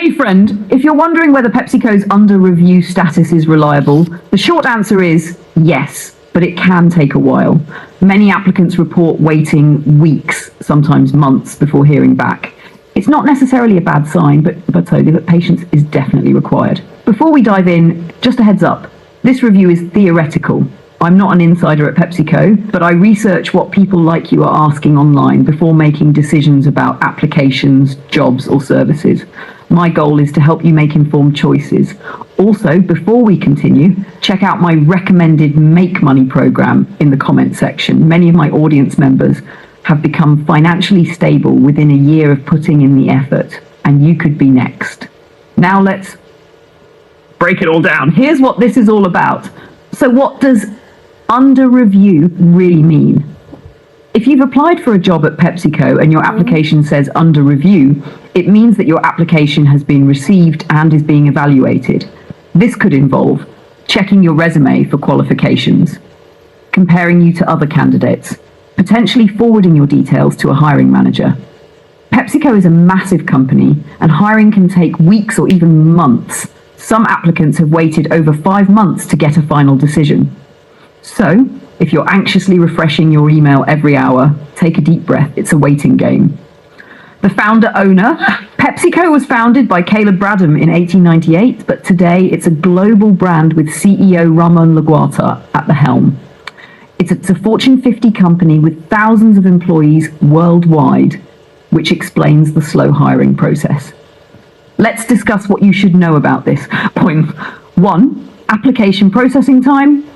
Hey friend, if you're wondering whether PepsiCo's under review status is reliable, the short answer is yes, but it can take a while. Many applicants report waiting weeks, sometimes months, before hearing back. It's not necessarily a bad sign, but patience is definitely required. Before we dive in, just a heads up, this review is theoretical. I'm not an insider at PepsiCo, but I research what people like you are asking online before making decisions about applications, jobs, or services. My goal is to help you make informed choices. Also, before we continue, check out my recommended Make Money program in the comment section. Many of my audience members have become financially stable within a year of putting in the effort, and you could be next. Now let's break it all down. Here's what this is all about. So what does under review really mean? If you've applied for a job at PepsiCo and your application says under review, it means that your application has been received and is being evaluated. This could involve checking your resume for qualifications, comparing you to other candidates, potentially forwarding your details to a hiring manager. PepsiCo is a massive company and hiring can take weeks or even months. Some applicants have waited over 5 months to get a final decision. So, if you're anxiously refreshing your email every hour, take a deep breath. It's a waiting game. The founder-owner, PepsiCo was founded by Caleb Bradham in 1898, but today it's a global brand with CEO Ramon Laguarta at the helm. It's a Fortune 50 company with thousands of employees worldwide, which explains the slow hiring process. Let's discuss what you should know about this. Point 1, application processing time.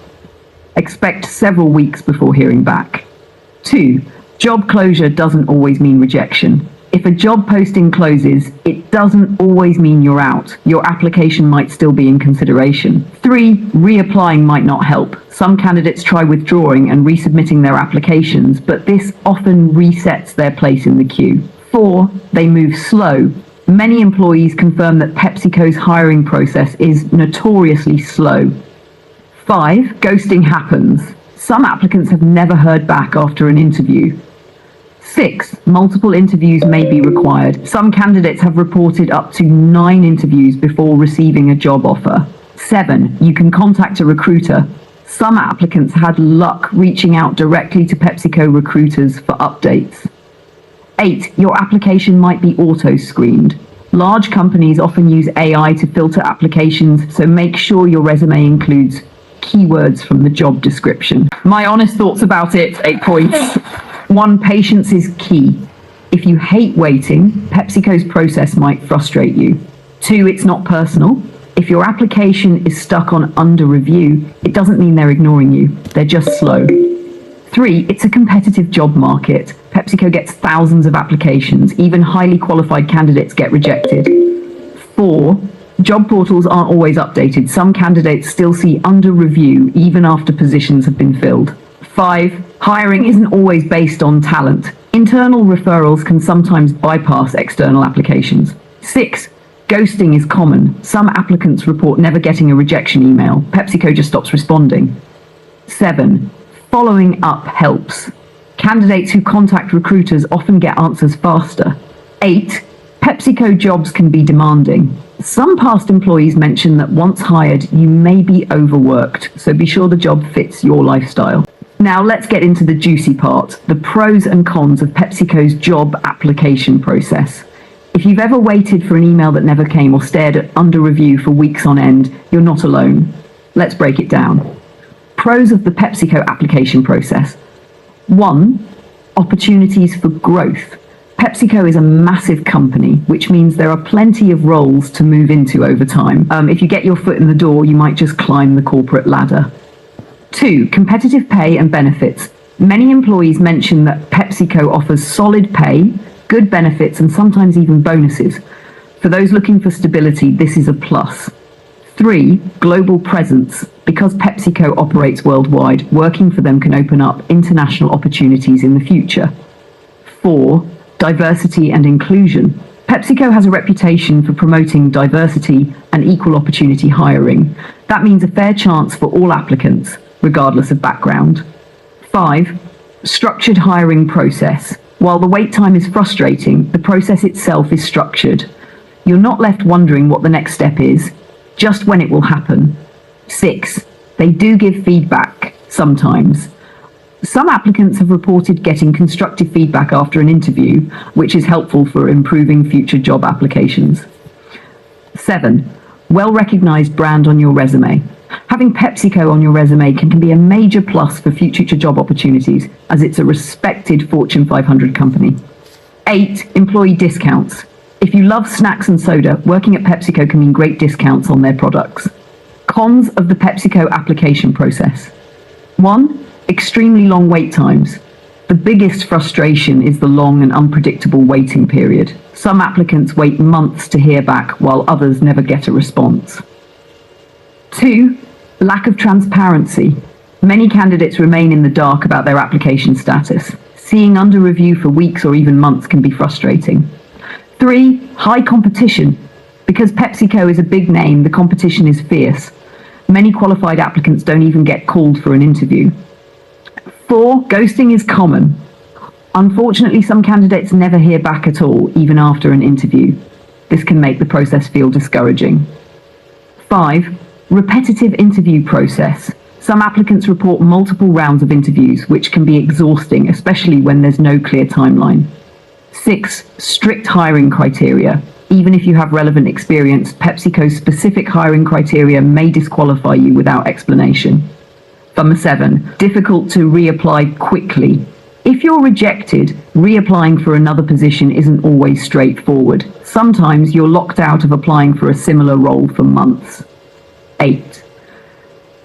Expect several weeks before hearing back. 2, job closure doesn't always mean rejection. If a job posting closes, it doesn't always mean you're out. Your application might still be in consideration. 3, reapplying might not help. Some candidates try withdrawing and resubmitting their applications, but this often resets their place in the queue. 4, they move slow. Many employees confirm that PepsiCo's hiring process is notoriously slow. 5, ghosting happens. Some applicants have never heard back after an interview. 6, multiple interviews may be required. Some candidates have reported up to 9 interviews before receiving a job offer. 7, you can contact a recruiter. Some applicants had luck reaching out directly to PepsiCo recruiters for updates. 8, your application might be auto-screened. Large companies often use AI to filter applications, so make sure your resume includes keywords from the job description. My honest thoughts about it, 8 points. 1, patience is key. If you hate waiting, PepsiCo's process might frustrate you. 2, it's not personal. If your application is stuck on under review, it doesn't mean they're ignoring you. They're just slow. 3, it's a competitive job market. PepsiCo gets thousands of applications. Even highly qualified candidates get rejected. 4, job portals aren't always updated. Some candidates still see under review even after positions have been filled. 5, hiring isn't always based on talent. Internal referrals can sometimes bypass external applications. 6, ghosting is common. Some applicants report never getting a rejection email. PepsiCo just stops responding. 7, following up helps. Candidates who contact recruiters often get answers faster. 8, PepsiCo jobs can be demanding. Some past employees mention that once hired, you may be overworked, so be sure the job fits your lifestyle. Now let's get into the juicy part, the pros and cons of PepsiCo's job application process. If you've ever waited for an email that never came or stared at under review for weeks on end, you're not alone. Let's break it down. Pros of the PepsiCo application process. 1, opportunities for growth. PepsiCo is a massive company, which means there are plenty of roles to move into over time. If you get your foot in the door, you might just climb the corporate ladder. 2, competitive pay and benefits. Many employees mention that PepsiCo offers solid pay, good benefits, and sometimes even bonuses. For those looking for stability, this is a plus. 3, global presence. Because PepsiCo operates worldwide, working for them can open up international opportunities in the future. 4, diversity and inclusion. PepsiCo has a reputation for promoting diversity and equal opportunity hiring. That means a fair chance for all applicants, regardless of background. 5, structured hiring process. While the wait time is frustrating, the process itself is structured. You're not left wondering what the next step is, just when it will happen. 6. They do give feedback sometimes. Some applicants have reported getting constructive feedback after an interview, which is helpful for improving future job applications. 7. Well-recognized brand on your resume. Having PepsiCo on your resume can be a major plus for future job opportunities, as it's a respected Fortune 500 company. 8. Employee discounts. If you love snacks and soda, working at PepsiCo can mean great discounts on their products. Cons of the PepsiCo application process. 1. Extremely long wait times. The biggest frustration is the long and unpredictable waiting period. Some applicants wait months to hear back, while others never get a response. 2. Lack of transparency. Many candidates remain in the dark about their application status. Seeing under review for weeks or even months can be frustrating. 3. High competition. Because PepsiCo is a big name, the competition is fierce. Many qualified applicants don't even get called for an interview. 4. Ghosting is common. Unfortunately, some candidates never hear back at all, even after an interview. This can make the process feel discouraging. 5. Repetitive interview process. Some applicants report multiple rounds of interviews, which can be exhausting, especially when there's no clear timeline. 6. Strict hiring criteria. Even if you have relevant experience, PepsiCo's specific hiring criteria may disqualify you without explanation. Number 7. Difficult to reapply quickly. If you're rejected, reapplying for another position isn't always straightforward. Sometimes you're locked out of applying for a similar role for months. 8.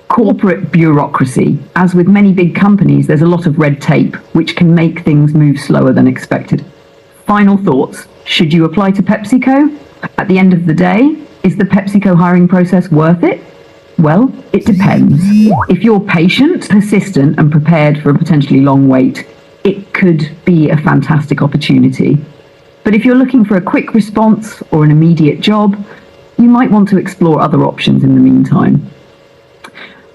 Corporate bureaucracy. As with many big companies, there's a lot of red tape, which can make things move slower than expected. Final thoughts. Should you apply to PepsiCo? At the end of the day, is the PepsiCo hiring process worth it? Well, it depends. If you're patient, persistent, and prepared for a potentially long wait, it could be a fantastic opportunity. But if you're looking for a quick response or an immediate job, you might want to explore other options in the meantime.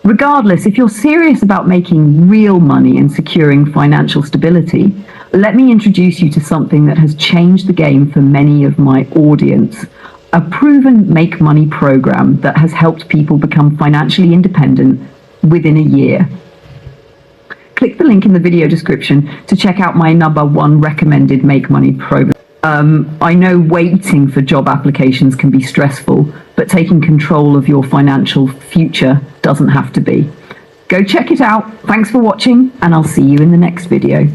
Regardless, if you're serious about making real money and securing financial stability, let me introduce you to something that has changed the game for many of my audience. A proven make money program that has helped people become financially independent within a year. Click the link in the video description to check out my #1 recommended make money program. I know waiting for job applications can be stressful, but taking control of your financial future doesn't have to be. Go check it out. Thanks for watching, and I'll see you in the next video.